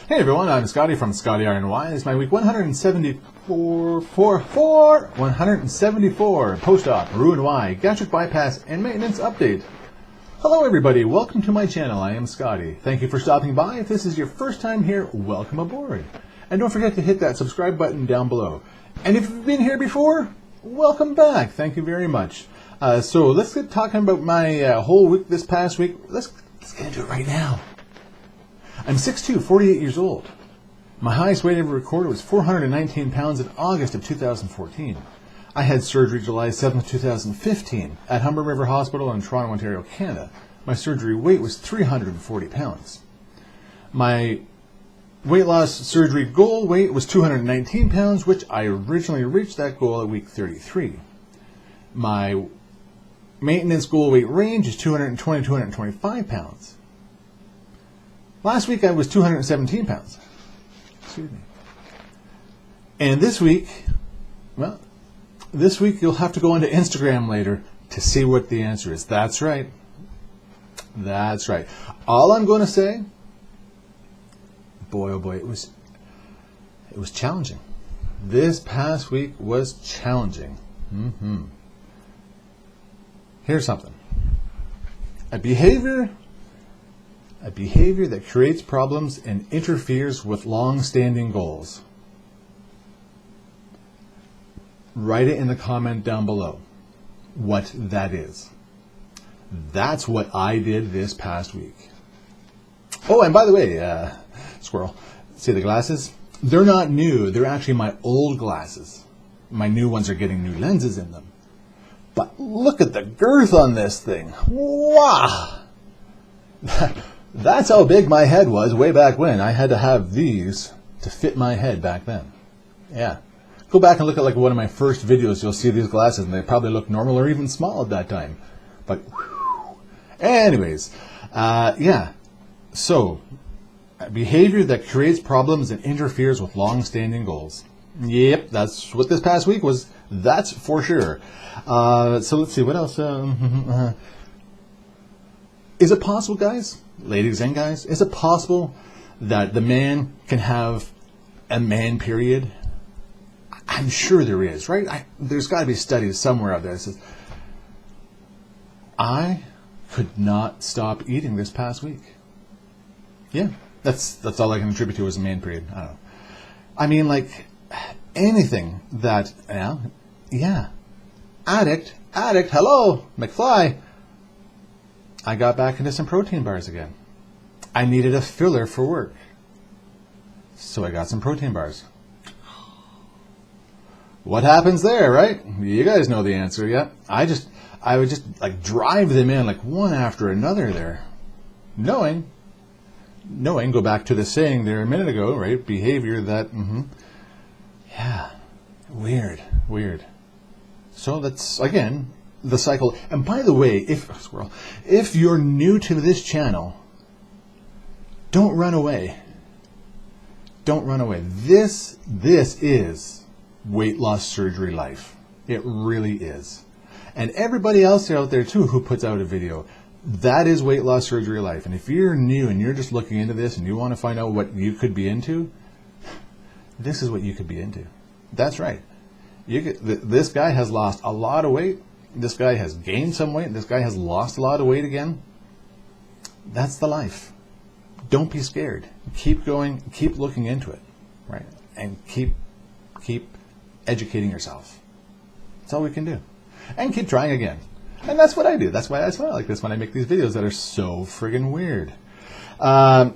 Hey everyone, I'm Skotti from Skotti RNY. It's my week 174 post-op Roux-en-Y gastric bypass and maintenance update. Hello everybody, welcome to my channel. I am Skotti. Thank you for stopping by. If this is your first time here, welcome aboard. And don't forget to hit that subscribe button down below. And if you've been here before, welcome back. Thank you very much. So let's get talking about my whole week this past week. Let's get into it right now. I'm 6'2", 48 years old. My highest weight ever recorded was 419 pounds in August of 2014. I had surgery July 7th, 2015 at Humber River Hospital in Toronto, Ontario, Canada. My surgery weight was 340 pounds. My weight loss surgery goal weight was 219 pounds, which I originally reached that goal at week 33. My maintenance goal weight range is 220 to 225 pounds. Last week I was 217 pounds. Excuse me. And this week, well, this week you'll have to go onto Instagram later to see what the answer is. That's right. That's right. All I'm going to say, boy oh boy, it was challenging. This past week was challenging. Here's something. A behavior that creates problems and interferes with long-standing goals. Write it in the comment down below what that is. That's what I did this past week. Oh, and by the way, squirrel, see the glasses? They're not new. They're actually my old glasses. My new ones are getting new lenses in them. But look at the girth on this thing. Wow! That's how big my head was way back when. I had to have these to fit my head back then. Yeah. Go back and look at like one of my first videos. You'll see these glasses, and they probably look normal or even small at that time. But, whew. Anyways, yeah. So, behavior that creates problems and interferes with long-standing goals. Yep, that's what this past week was. That's for sure. So let's see, what else? Is it possible, guys, ladies and guys, is it possible that the man can have a man period? I'm sure there is, right? There's got to be studies somewhere out there that says, I could not stop eating this past week. Yeah, that's all I can attribute to as a man period. I don't know. I mean, like, anything that, yeah. Addict, hello, McFly. I got back into some protein bars again. I needed a filler for work, so I got some protein bars. What happens there, right? You guys know the answer, yeah? I would just like drive them in like one after another there, knowing, go back to the saying there a minute ago, right? Behavior that, yeah, weird. So that's, again, the cycle. And by the way, if you're new to this channel, don't run away. Don't run away. This is weight loss surgery life. It really is. And everybody else out there too who puts out a video, that is weight loss surgery life. And if you're new and you're just looking into this and you want to find out what you could be into, this is what you could be into. That's right. This guy has lost a lot of weight. This guy has gained some weight. This guy has lost a lot of weight again. That's the life. Don't be scared. Keep going. Keep looking into it, right? And keep educating yourself. That's all we can do. And keep trying again. And that's what I do. That's why I like this when I make these videos that are so friggin' weird.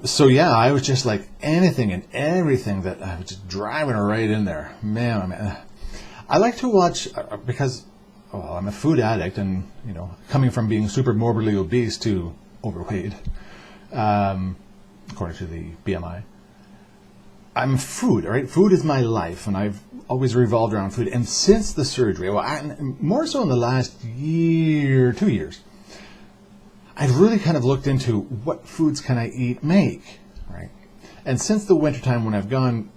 So yeah, I was just like anything and everything that I was just driving right in there. Man, oh man. I like to watch because, well, I'm a food addict, and you know, coming from being super morbidly obese to overweight, according to the BMI, I'm food. Right, food is my life, and I've always revolved around food. And since the surgery, well, more so in the last year, 2 years, I've really kind of looked into what foods can I make, right? And since the wintertime, when I've gone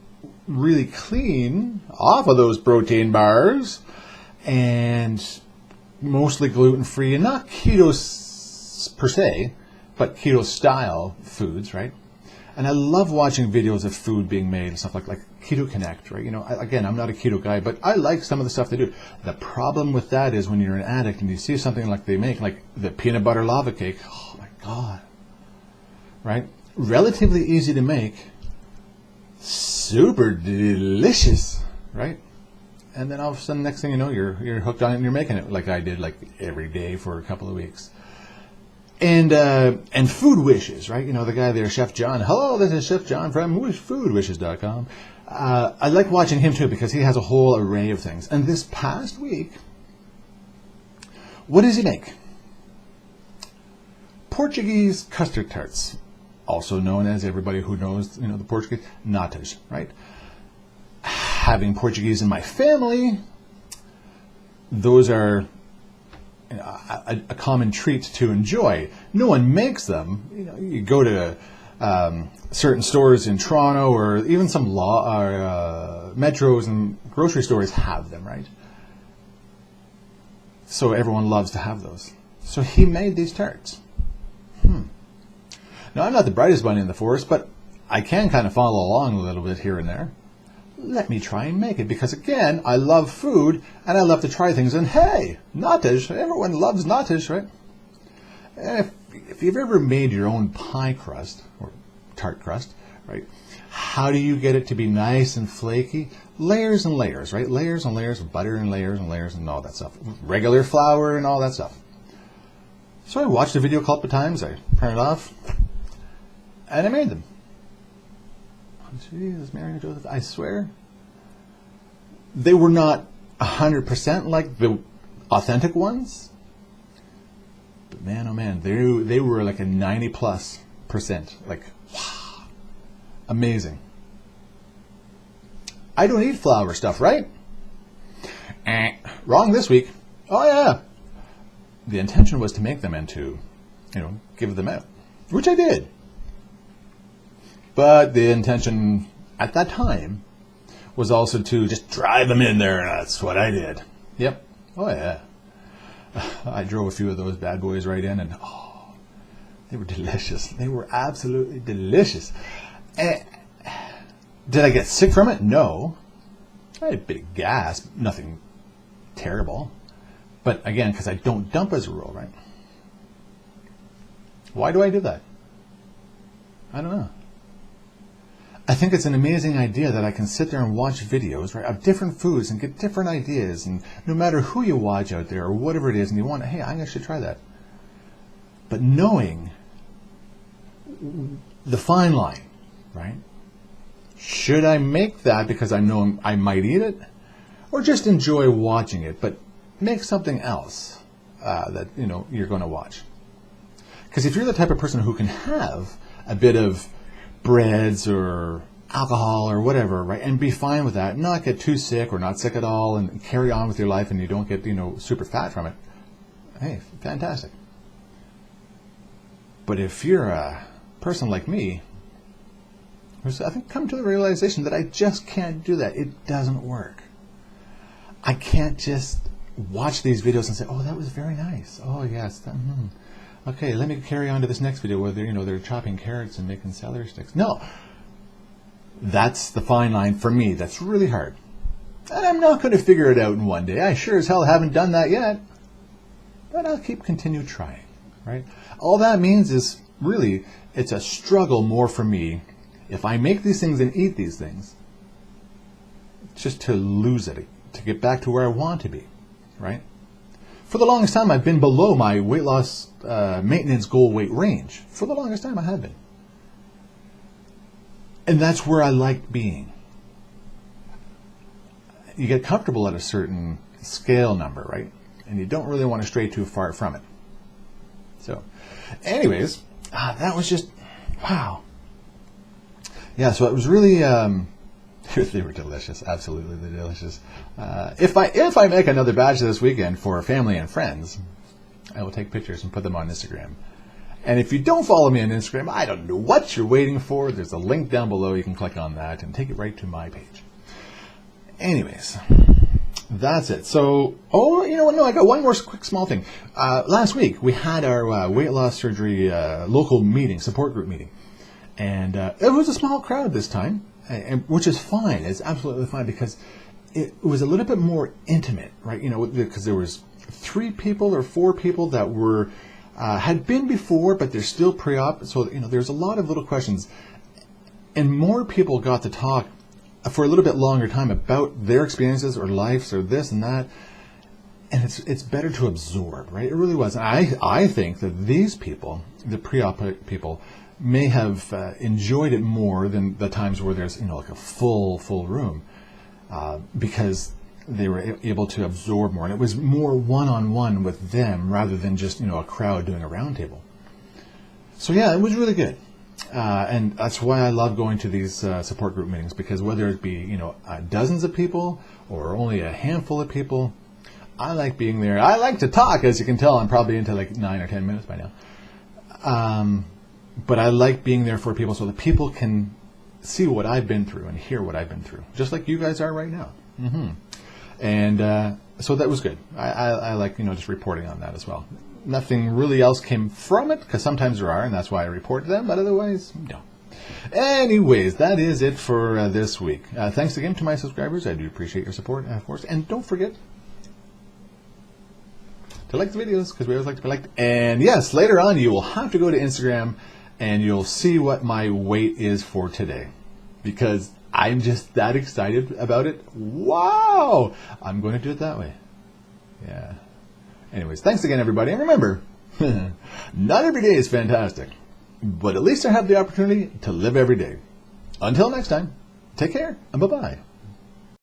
really clean off of those protein bars and mostly gluten-free and not keto per se, but keto style foods, right? And I love watching videos of food being made and stuff like Keto Connect, right? Again, I'm not a keto guy, but I like some of the stuff they do. The problem with that is when you're an addict and you see something like they make, like the peanut butter lava cake, oh my God, right? Relatively easy to make, super delicious, right? And then all of a sudden, next thing you know, you're hooked on it and you're making it like I did, like every day for a couple of weeks. And food wishes, right? The guy there, Chef John. Hello, this is Chef John from foodwishes.com. I like watching him too because he has a whole array of things. And this past week, what does he make? Portuguese custard tarts, also known as, everybody who knows, the Portuguese, natas, right? Having Portuguese in my family, those are a common treat to enjoy. No one makes them. You go to certain stores in Toronto, or even some metros and grocery stores have them, right? So everyone loves to have those. So he made these tarts. Now, I'm not the brightest bunny in the forest, but I can kind of follow along a little bit here and there. Let me try and make it, because again, I love food and I love to try things. And hey, natas, everyone loves natas, right? If you've ever made your own pie crust or tart crust, right? How do you get it to be nice and flaky? Layers and layers, right? Layers and layers of butter and layers and all that stuff. Regular flour and all that stuff. So I watched a video a couple of times. I turned it off and I made them. Jesus, Mary and Joseph, I swear, they were not 100% like the authentic ones, but man, oh man, they were like a 90+%. Like, wow, amazing. I don't eat flour stuff, right? Wrong this week. Oh yeah. The intention was to make them and to, give them out, which I did. But the intention at that time was also to just drive them in there, and that's what I did. Yep. Oh, yeah. I drove a few of those bad boys right in, and they were delicious. They were absolutely delicious. Did I get sick from it? No. I had a bit of gas, nothing terrible. But again, because I don't dump as a rule, right? Why do I do that? I don't know. I think it's an amazing idea that I can sit there and watch videos, right, of different foods and get different ideas, and no matter who you watch out there or whatever it is, and you want, hey, I should try that. But knowing the fine line, right? Should I make that because I know I might eat it, or just enjoy watching it, but make something else that you're going to watch? Because if you're the type of person who can have a bit of breads or alcohol or whatever, right, and be fine with that, not get too sick or not sick at all, and carry on with your life, and you don't get super fat from it, hey, fantastic. But if you're a person like me, who's, I think, come to the realization that I just can't do that, it doesn't work. I can't just watch these videos and say, oh, that was very nice, oh yes, okay, let me carry on to this next video where they're chopping carrots and making celery sticks. No, that's the fine line for me. That's really hard, and I'm not going to figure it out in one day. I sure as hell haven't done that yet, but I'll continue trying. Right? All that means is really it's a struggle more for me if I make these things and eat these things, just to lose it, to get back to where I want to be. Right? For the longest time, I've been below my weight loss maintenance goal weight range. For the longest time, I have been. And that's where I like being. You get comfortable at a certain scale number, right? And you don't really want to stray too far from it. So, anyways, that was just, wow. Yeah, so it was really, they were delicious, absolutely delicious. If I make another batch this weekend for family and friends, I will take pictures and put them on Instagram. And if you don't follow me on Instagram, I don't know what you're waiting for. There's a link down below. You can click on that and take it right to my page. Anyways, that's it. So, you know what? No, I got one more quick small thing. Last week, we had our weight loss surgery local meeting, support group meeting. And it was a small crowd this time, which is fine. It's absolutely fine because it was a little bit more intimate, right? Because there was 3 people or 4 people that were had been before, but they're still pre-op. So there's a lot of little questions, and more people got to talk for a little bit longer time about their experiences or lives or this and that. And it's better to absorb, right? It really was. I think that these people, the pre-op people, may have enjoyed it more than the times where there's like a full room, because they were able to absorb more, and it was more one-on-one with them rather than just a crowd doing a round table. So yeah, it was really good, and that's why I love going to these support group meetings, because whether it be dozens of people or only a handful of people, I like being there. I like to talk, as you can tell. I'm probably into like 9 or 10 minutes by now. But I like being there for people so that people can see what I've been through and hear what I've been through, just like you guys are right now. And so that was good. I like just reporting on that as well. Nothing really else came from it, because sometimes there are, and that's why I report them, but otherwise, no. Anyways, that is it for this week. Thanks again to my subscribers. I do appreciate your support, of course. And don't forget to like the videos, because we always like to be liked. And yes, later on you will have to go to Instagram and you'll see what my weight is for today, because I'm just that excited about it. Wow! I'm going to do it that way. Yeah. Anyways, thanks again, everybody. And remember, not every day is fantastic, but at least I have the opportunity to live every day. Until next time, take care and bye-bye.